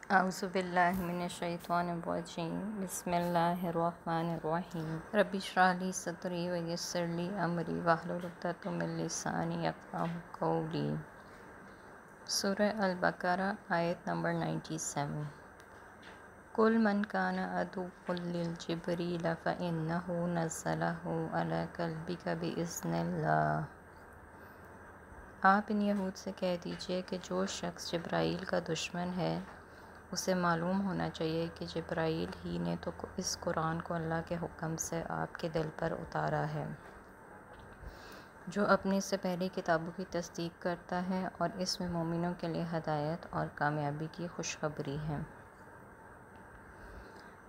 اعوذ باللہ من الشیطان الرجیم بسم اللہ الرحمن الرحیم رب اشرح لی صدری ویسر لی امری واحلل عقدۃ من لسانی یفقہوا قولی۔ سورہ البقرہ آیت نمبر 97۔ قل من کان عدوا لجبریل فإنہ نزلہ علی قلبک بإذن اللہ۔ آپ ان یہود سے کہہ دیجئے کہ جو شخص جبرائیل کا دشمن ہے اسے معلوم ہونا چاہیے کہ جبرائیل ہی نے تو اس قرآن کو اللہ کے حکم سے آپ کے دل پر اتارا ہے، جو اپنے سے پہلی کتابوں کی تصدیق کرتا ہے اور اس میں مومنوں کے لیے ہدایت اور کامیابی کی خوشخبری ہے۔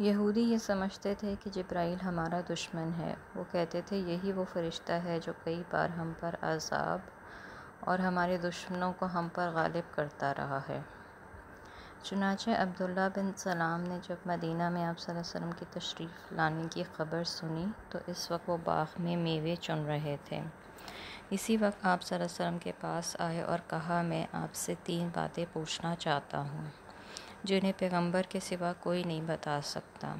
یہودی یہ سمجھتے تھے کہ جبرائیل ہمارا دشمن ہے۔ وہ کہتے تھے یہی وہ فرشتہ ہے جو کئی بار ہم پر عذاب اور ہمارے دشمنوں کو ہم پر غالب کرتا رہا ہے۔ چنانچہ عبداللہ بن سلام نے جب مدینہ میں آپ صلی اللہ علیہ وسلم کی تشریف لانے کی خبر سنی تو اس وقت وہ باغ میں میوے چن رہے تھے۔ اسی وقت آپ صلی اللہ علیہ وسلم کے پاس آئے اور کہا، میں آپ سے 3 باتیں پوچھنا چاہتا ہوں جنہیں پیغمبر کے سوا کوئی نہیں بتا سکتا۔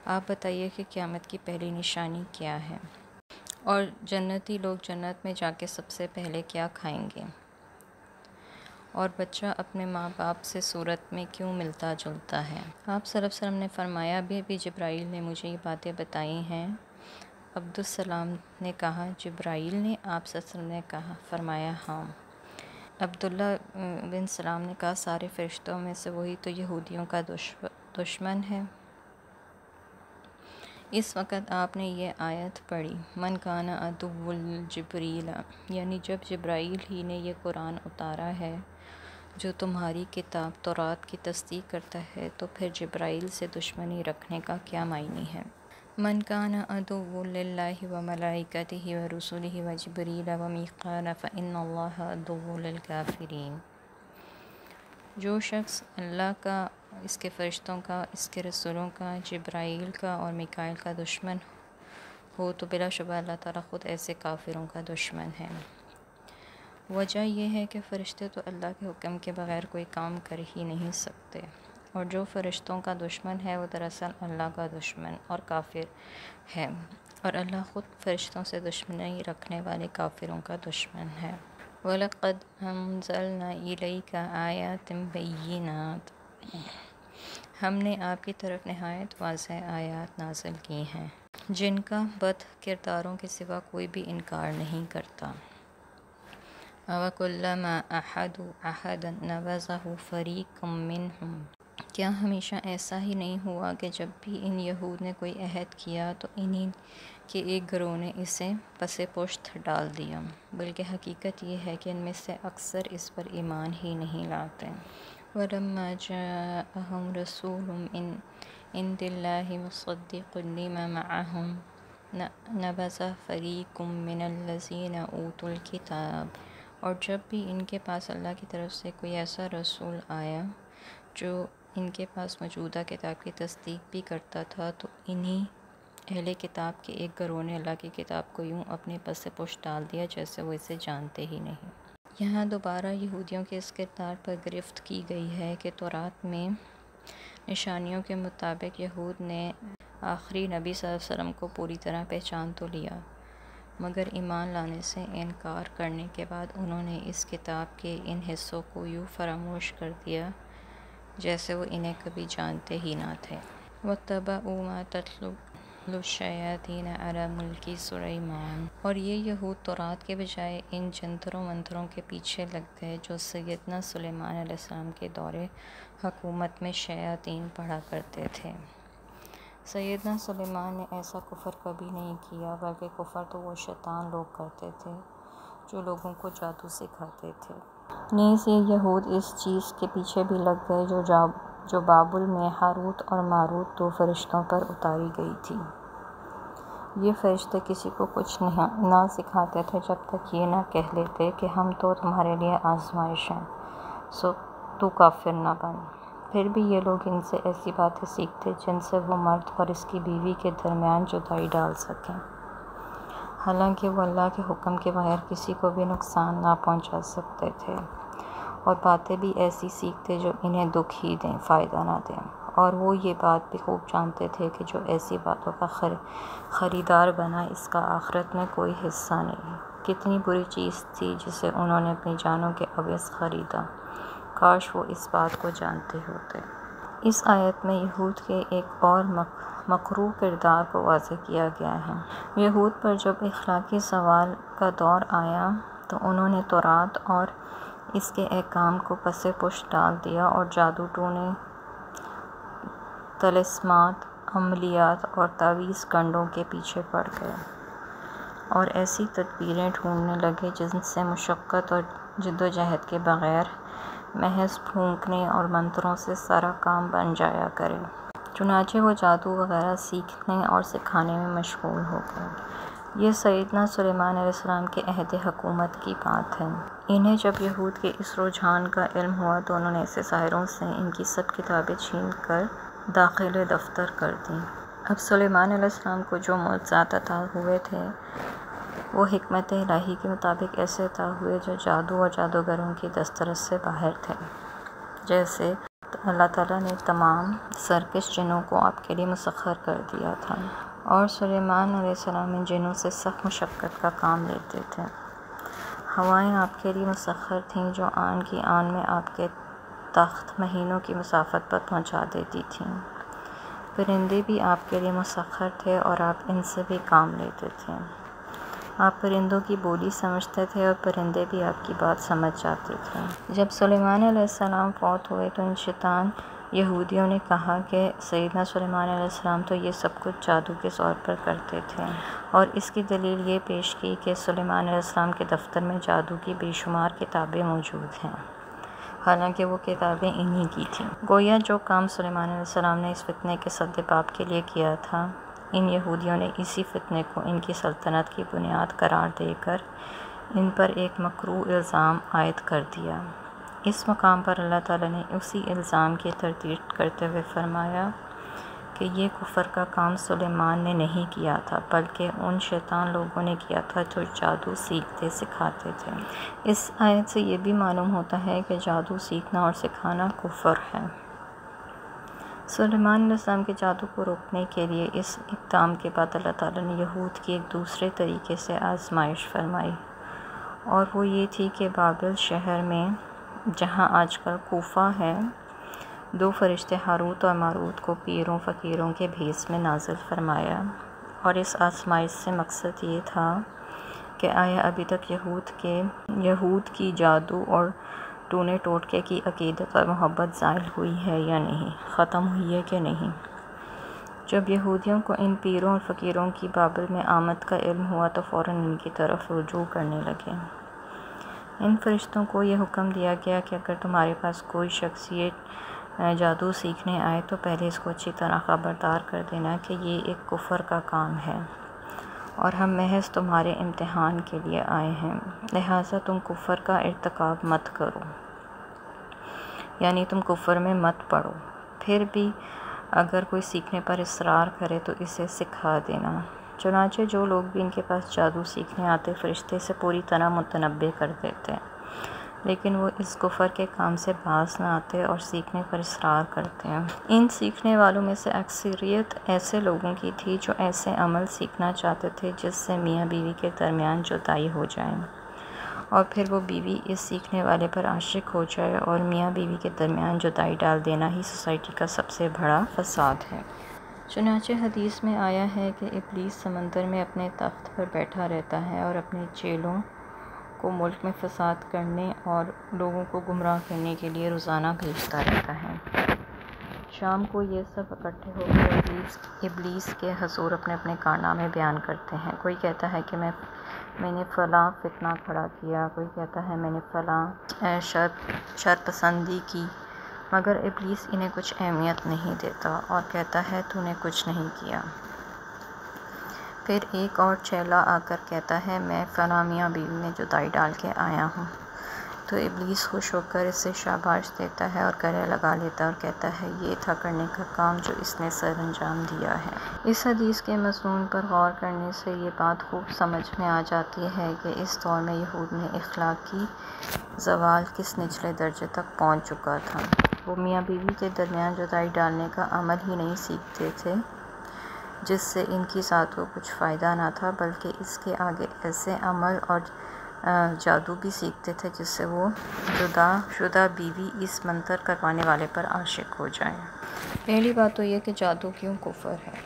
آپ بتائیے کہ قیامت کی پہلی نشانی کیا ہے، اور جنتی لوگ جنت میں جا کے سب سے پہلے کیا کھائیں گے، اور بچہ اپنے ماں باپ سے صورت میں کیوں ملتا جلتا ہے۔ آپ صلی اللہ علیہ وسلم نے فرمایا، ابھی جبرائیل نے مجھے یہ باتیں بتائی ہیں۔ عبدالسلام نے کہا، جبرائیل نے؟ آپ صلی اللہ علیہ وسلم نے فرمایا، ہاں۔ عبداللہ بن سلام نے کہا، سارے فرشتوں میں سے وہی تو یہودیوں کا دشمن ہے۔ اس وقت آپ نے یہ آیت پڑھی، من کان عدوا لجبریل، یعنی جب جبرائیل ہی نے یہ قرآن اتارا ہے جو تمہاری کتاب تورات کی تصدیق کرتا ہے، تو پھر جبرائیل سے دشمنی رکھنے کا کیا معنی ہے؟ من کان عدوا للہ وملائکتہ ورسلہ وجبریل ومیکال فإن اللہ عدو للکافرین۔ جو شخص اللہ کا، اس کے فرشتوں کا، اس کے رسولوں کا، جبرائیل کا اور میکائیل کا دشمن ہو تو بلا شبہ اللہ تعالیٰ خود ایسے کافروں کا دشمن ہے۔ وجہ یہ ہے کہ فرشتے تو اللہ کے حکم کے بغیر کوئی کام کر ہی نہیں سکتے، اور جو فرشتوں کا دشمن ہے وہ دراصل اللہ کا دشمن اور کافر ہے، اور اللہ خود فرشتوں سے دشمنی رکھنے والے کافروں کا دشمن ہے۔ وَلَقَدْ أَنزَلْنَا إِلَيْكَ آيَاتٍ بَيِّنَاتٍ، ہم نے آپ کی طرف نہایت واضح آیات نازل کی ہیں جن کا بد کرداروں کے سوا کوئی بھی انکار نہیں کرتا۔ أَوَكُلَّمَا عَاهَدُوا عَهْدًا نَبَذَهُ فَرِيقٌ مِّنْهُمْ، کیا ہمیشہ ایسا ہی نہیں ہوا کہ جب بھی ان یہود نے کوئی عہد کیا تو انہی کے ایک گروہ نے اسے پس پشت ڈال دیا، بلکہ حقیقت یہ ہے کہ ان میں سے اکثر اس پر ایمان ہی نہیں لاتے۔ وَلَمَّا جَاءَهُمْ رَسُولٌ مِّنْ عِندِ اللَّهِ مُصَدِّقٌ لِّمَا مَعَهُمْ نَبَذَ فَرِيقٌ مِّنَ الَّذِينَ أُوتُوا الْكِتَابَ، اور جب بھی ان کے پاس اللہ کی طرف سے کوئی ایسا رسول آیا جو ان کے پاس موجودہ کتاب کی تصدیق بھی کرتا تھا تو انہی اہل کتاب کے ایک گروہ نے اللہ کی کتاب کو یوں اپنے پس پشت ڈال دیا جیسے وہ اسے جانتے ہی نہیں۔ یہاں دوبارہ یہودیوں کے اس کردار پر گرفت کی گئی ہے کہ تورات میں نشانیوں کے مطابق یہود نے آخری نبی صلی اللہ علیہ وسلم کو پوری طرح پہچان تو لیا، مگر ایمان لانے سے انکار کرنے کے بعد انہوں نے اس کتاب کے ان حصوں کو یوں فراموش کر دیا جیسے وہ انہیں کبھی جانتے ہی نہ تھے۔ وَاتَّبَعُوا مَا تَتْلُو الشَّيَاطِينُ عَلَىٰ مُلْكِ سُلَيْمَانَ، اور یہ یہود تورات کے بجائے ان جنتروں منتروں کے پیچھے لگ گئے جو سیدنا سلیمان علیہ السلام کے دور حکومت میں شیاطین پڑھا کرتے تھے۔ سیدنا سلیمان نے ایسا کفر کبھی نہیں کیا، بلکہ کفر تو وہ شیطان لوگ کرتے تھے جو لوگوں کو جادو سکھاتے تھے۔ نیز یہ یہود اس چیز کے پیچھے بھی لگ گئے جو بابل میں ہاروت اور ماروت 2 فرشتوں پر اتاری گئی تھی۔ یہ فرشتے کسی کو کچھ نہ سکھاتے تھے جب تک یہ نہ کہہ لیتے کہ ہم تو تمہارے لیے آزمائش ہیں، سو تو کافر نہ بن۔ پھر بھی یہ لوگ ان سے ایسی باتیں سیکھتے جن سے وہ مرد اور اس کی بیوی کے درمیان جدائی ڈال سکیں، حالانکہ وہ اللہ کے حکم کے بغیر کسی کو بھی نقصان نہ پہنچا سکتے تھے۔ اور باتیں بھی ایسی سیکھتے جو انہیں دکھ ہی دیں، فائدہ نہ دیں۔ اور وہ یہ بات بھی خوب جانتے تھے کہ جو ایسی باتوں کا خریدار بنا اس کا آخرت میں کوئی حصہ نہیں۔ کتنی بری چیز تھی جسے انہوں نے اپنی جانوں کے عوض خریدا، کاش وہ اس بات کو جانتے ہوتے۔ اس آیت میں یہود کے ایک اور مکروہ کردار کو واضح کیا گیا ہے۔ یہود پر جب اخلاقی زوال کا دور آیا تو انہوں نے تورات اور اس کے احکام کو پس پشت ڈال دیا اور جادو ٹونے، طلسمات، عملیات اور تعویذ گنڈوں کے پیچھے پڑ گئے اور ایسی تدبیریں ڈھونڈنے لگے جن سے مشقت اور جدوجہد کے بغیر محض پھونکنے اور منتروں سے سارا کام بن جایا کرے۔ چنانچہ وہ جادو وغیرہ سیکھنے اور سکھانے میں مشغول ہو گئے۔ یہ سیدنا سلیمان علیہ السلام کے عہد حکومت کی بات ہے۔ انہیں جب یہود کے اس رجحان کا علم ہوا تو انہوں نے ایسے ساحروں سے ان کی سب کتابیں چھین کر داخل دفتر کر دیں۔ اب سلیمان علیہ السلام کو جو معجزات عطا ہوئے تھے وہ حکمت الہی کے مطابق ایسے عطا ہوئے جو جادو اور جادوگروں کی دسترس سے باہر تھے۔ جیسے اللہ تعالیٰ نے تمام سرکش جنوں کو آپ کے لیے مسخر کر دیا تھا اور سلیمان علیہ السلام ان جنوں سے سخت مشقت کا کام لیتے تھے۔ ہوائیں آپ کے لیے مسخر تھیں جو آن کی آن میں آپ کے تخت مہینوں کی مسافت پر پہنچا دیتی تھیں۔ پرندے بھی آپ کے لیے مسخر تھے اور آپ ان سے بھی کام لیتے تھے۔ آپ پرندوں کی بولی سمجھتے تھے اور پرندے بھی آپ کی بات سمجھ جاتے تھے۔ جب سلیمان علیہ السلام فوت ہوئے تو ان شیطان یہودیوں نے کہا کہ سیدنا سلیمان علیہ السلام تو یہ سب کچھ جادو کے طور پر کرتے تھے، اور اس کی دلیل یہ پیش کی کہ سلیمان علیہ السلام کے دفتر میں جادو کی بے شمار کتابیں موجود ہیں، حالانکہ وہ کتابیں انہی کی تھیں۔ گویا جو کام سلیمان علیہ السلام نے اس فتنے کے سدباب کے لیے کیا تھا، ان یہودیوں نے اسی فتنے کو ان کی سلطنت کی بنیاد قرار دے کر ان پر ایک مکروہ الزام عائد کر دیا۔ اس مقام پر اللہ تعالیٰ نے اسی الزام کی تردید کرتے ہوئے فرمایا کہ یہ کفر کا کام سلیمان نے نہیں کیا تھا بلکہ ان شیطان لوگوں نے کیا تھا جو جادو سیکھتے سکھاتے تھے۔ اس آیت سے یہ بھی معلوم ہوتا ہے کہ جادو سیکھنا اور سکھانا کفر ہے۔ سلیمان علیہ السلام کے جادو کو روکنے کے لیے اس اقدام کے بعد اللہ تعالیٰ نے یہود کی ایک دوسرے طریقے سے آزمائش فرمائی، اور وہ یہ تھی کہ بابل شہر میں جہاں آج کل کوفہ ہے، 2 فرشتے ہاروت اور ماروت کو پیروں فقیروں کے بھیس میں نازل فرمایا، اور اس آزمائش سے مقصد یہ تھا کہ آیا ابھی تک یہود کی جادو اور ٹونے ٹوٹکے کی عقیدت اور محبت زائل ہوئی ہے یا نہیں، ختم ہوئی ہے کہ نہیں۔ جب یہودیوں کو ان پیروں اور فقیروں کی بابل میں آمد کا علم ہوا تو فوراً ان کی طرف رجوع کرنے لگے۔ ان فرشتوں کو یہ حکم دیا گیا کہ اگر تمہارے پاس کوئی شخص یہ جادو سیکھنے آئے تو پہلے اس کو اچھی طرح خبردار کر دینا کہ یہ ایک کفر کا کام ہے اور ہم محض تمہارے امتحان کے لیے آئے ہیں، لہٰذا تم کفر کا ارتکاب مت کرو، یعنی تم کفر میں مت پڑو۔ پھر بھی اگر کوئی سیکھنے پر اصرار کرے تو اسے سکھا دینا۔ چنانچہ جو لوگ بھی ان کے پاس جادو سیکھنے آتے فرشتے سے پوری طرح متنبع کر دیتے، لیکن وہ اس کفر کے کام سے باز نہ آتے اور سیکھنے پر اصرار کرتے ہیں۔ ان سیکھنے والوں میں سے اکثریت ایسے لوگوں کی تھی جو ایسے عمل سیکھنا چاہتے تھے جس سے میاں بیوی کے درمیان جدائی ہو جائے، اور پھر وہ بیوی اس سیکھنے والے پر عاشق ہو جائے، اور میاں بیوی کے درمیان جدائی ڈال دینا ہی سوسائٹی کا سب سے بڑا فساد ہے۔ چنانچہ حدیث میں آیا ہے کہ ابلیس سمندر میں اپنے تخت پر بیٹھا رہتا ہے اور اپنے چیلوں کو ملک میں فساد کرنے اور لوگوں کو گمراہ کرنے کے لیے روزانہ بھیجتا رہتا ہے۔ شام کو یہ سب اکٹھے ہو کر ابلیس کے حضور اپنے اپنے کارنامے بیان کرتے ہیں۔ کوئی کہتا ہے کہ میں نے فلاں فتنہ کھڑا کیا، کوئی کہتا ہے میں نے فلاں شر پسندی کی، مگر ابلیس انہیں کچھ اہمیت نہیں دیتا اور کہتا ہے تو نے کچھ نہیں کیا۔ پھر ایک اور چیلا آ کر کہتا ہے میں فلاں میاں بیوی میں جدائی ڈال کے آیا ہوں، تو ابلیس خوش ہو کر اسے شاباش دیتا ہے اور گلے لگا لیتا ہے اور کہتا ہے یہ تھا کرنے کا کام جو اس نے سر انجام دیا ہے۔ اس حدیث کے مضمون پر غور کرنے سے یہ بات خوب سمجھ میں آ جاتی ہے کہ اس دور میں یہود میں اخلاقی زوال کس نچلے درجے تک پہنچ چکا تھا۔ وہ میاں بیوی کے درمیان جدائی ڈالنے کا عمل ہی نہیں سیکھتے تھے جس سے ان کی ذات کو کچھ فائدہ نہ تھا، بلکہ اس کے آگے ایسے عمل اور جادو بھی سیکھتے تھے جس سے وہ جدا شدہ بیوی اس منتر کروانے والے پر عاشق ہو جائے۔ پہلی بات تو یہ کہ جادو کیوں کفر ہے۔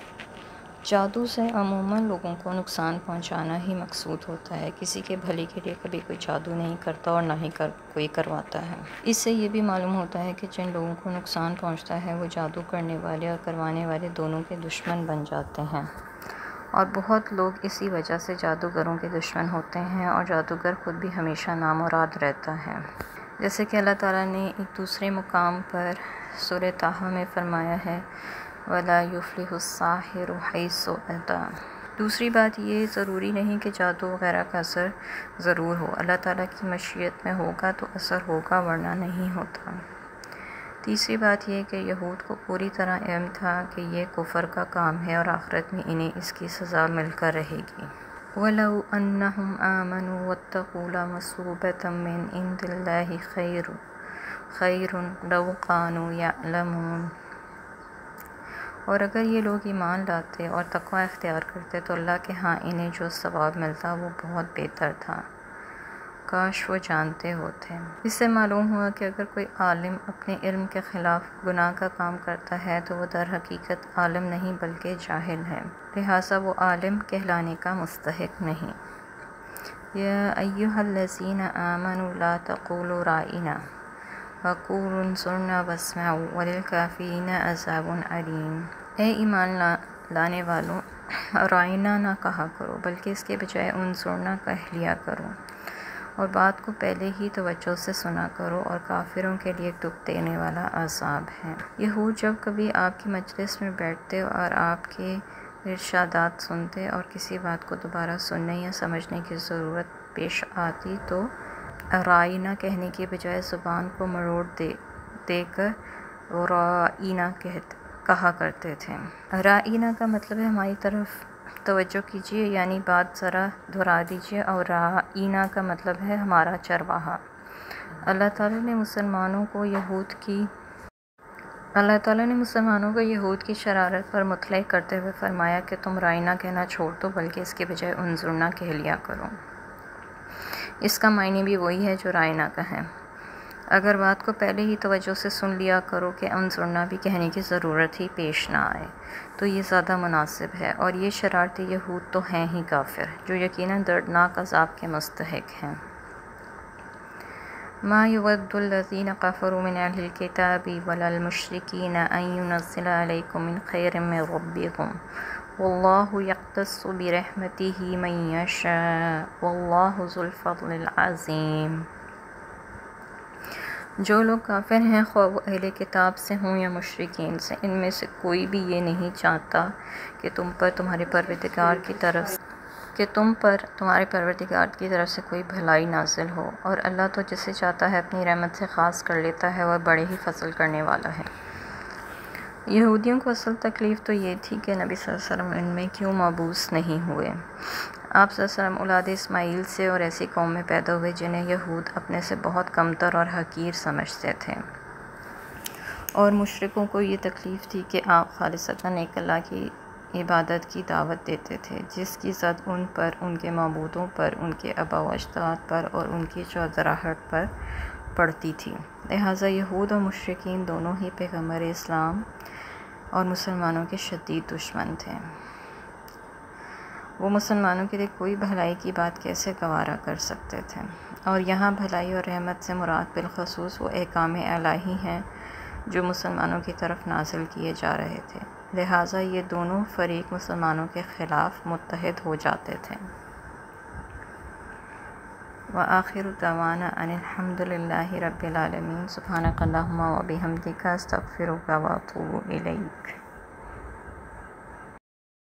جادو سے عموماً لوگوں کو نقصان پہنچانا ہی مقصود ہوتا ہے، کسی کے بھلے کے لیے کبھی کوئی جادو نہیں کرتا اور نہ ہی کوئی کرواتا ہے۔ اس سے یہ بھی معلوم ہوتا ہے کہ جن لوگوں کو نقصان پہنچتا ہے وہ جادو کرنے والے اور کروانے والے دونوں کے دشمن بن جاتے ہیں، اور بہت لوگ اسی وجہ سے جادوگروں کے دشمن ہوتے ہیں، اور جادوگر خود بھی ہمیشہ نامراد رہتا ہے۔ جیسے کہ اللہ تعالیٰ نے ایک دوسرے مقام پر سورہ طٰہٰ میں فرمایا ہے وَلَا يُفْلِحُ السَّاحِرُ حَيْثُ أَتَىٰ۔ دوسری بات یہ ضروری نہیں کہ جادو وغیرہ کا اثر ضرور ہو، اللہ تعالیٰ کی مشیت میں ہوگا تو اثر ہوگا ورنہ نہیں ہوتا۔ تیسری بات یہ کہ یہود کو پوری طرح علم تھا کہ یہ کفر کا کام ہے اور آخرت میں انہیں اس کی سزا مل کر رہے گی۔ وَلَوْ أَنَّهُمْ آمَنُوا وَاتَّقُوا لَمَثُوبَةٌ مِّنْ عِندِ اللَّهِ خَيْرٌ لَوْ كَانُوا يَعْلَمُونَ۔ اور اگر یہ لوگ ایمان لاتے اور تقوی اختیار کرتے تو اللہ کے ہاں انہیں جو ثواب ملتا وہ بہت بہتر تھا، کاش وہ جانتے ہوتے۔ اس سے معلوم ہوا کہ اگر کوئی عالم اپنے علم کے خلاف گناہ کا کام کرتا ہے تو وہ در حقیقت عالم نہیں بلکہ جاہل ہے، لہٰذا وہ عالم کہلانے کا مستحق نہیں۔ یا ایھا الذین آمنوا لا تقولوا رائنا وقولوا انظرنا واسمعوا وللکافرین عذاب علیم۔ اے ایمان لانے والوں، رائنا نہ کہا کرو بلکہ اس کے بجائے انظرنا کہہ لیا کرو، اور بات کو پہلے ہی توجہ سے سنا کرو، اور کافروں کے لیے دکھ دینے والا عذاب ہے۔ یہود جب کبھی آپ کی مجلس میں بیٹھتے اور آپ کے ارشادات سنتے اور کسی بات کو دوبارہ سننے یا سمجھنے کی ضرورت پیش آتی تو رائنا کہنے کے بجائے زبان کو مروڑ دے کر رائنا کہا کرتے تھے۔ رائنا کا مطلب ہے ہماری طرف توجہ کیجیے، یعنی بات ذرا دہرا دیجیے، اور رائنا کا مطلب ہے ہمارا چرواہا۔ اللہ تعالیٰ نے مسلمانوں کو یہود کی شرارت پر مطلع کرتے ہوئے فرمایا کہ تم رائنا کہنا چھوڑ دو بلکہ اس کے بجائے انظرنا کہہ لیا کرو۔ اس کا معنی بھی وہی ہے جو رائنا کا ہے۔ اگر بات کو پہلے ہی توجہ سے سن لیا کرو کہ انظرنا بھی کہنے کی ضرورت ہی پیش نہ آئے تو یہ زیادہ مناسب ہے، اور یہ شرارتی یہود تو ہیں ہی کافر جو یقیناً دردناک عذاب کے مستحق ہیں۔ ما يود الذين كفروا من أهل الكتاب ولا المشركين أن ينزل عليكم من خير من ربكم والله يختص برحمته من يشاء والله ذو الفضل العظيم۔ جو لوگ کافر ہیں، خواہ وہ اہل کتاب سے ہوں یا مشرکین سے، ان میں سے کوئی بھی یہ نہیں چاہتا کہ تم پر تمہارے پروردگار کی طرف سے کوئی بھلائی نازل ہو، اور اللہ تو جسے چاہتا ہے اپنی رحمت سے خاص کر لیتا ہے، اور بڑے ہی فضل کرنے والا ہے۔ یہودیوں کو اصل تکلیف تو یہ تھی کہ نبی صلی اللہ علیہ وسلم ان میں کیوں مبعوث نہیں ہوئے۔ آپ صلی اللہ علیہ وسلم اولاد اسماعیل سے اور ایسی قوم میں پیدا ہوئے جنہیں یہود اپنے سے بہت کمتر اور حقیر سمجھتے تھے، اور مشرکوں کو یہ تکلیف تھی کہ آپ خالصتاً ایک اللہ کی عبادت کی دعوت دیتے تھے جس کی زد ان پر، ان کے معبودوں پر، ان کے آباء و اجداد پر اور ان کی چودراہٹ پر پڑتی تھی، لہٰذا یہود اور مشرکین دونوں ہی پیغمبر اسلام اور مسلمانوں کے شدید دشمن تھے۔ وہ مسلمانوں کے لیے کوئی بھلائی کی بات کیسے گوارا کر سکتے تھے؟ اور یہاں بھلائی اور رحمت سے مراد بالخصوص وہ احکام الہی ہیں جو مسلمانوں کی طرف نازل کیے جا رہے تھے، لہٰذا یہ دونوں فریق مسلمانوں کے خلاف متحد ہو جاتے تھے۔ وآخر دعوانا ان الحمد للہ رب العالمین۔ سبحانک اللہم وبحمدک استغفرک واتوب الیک۔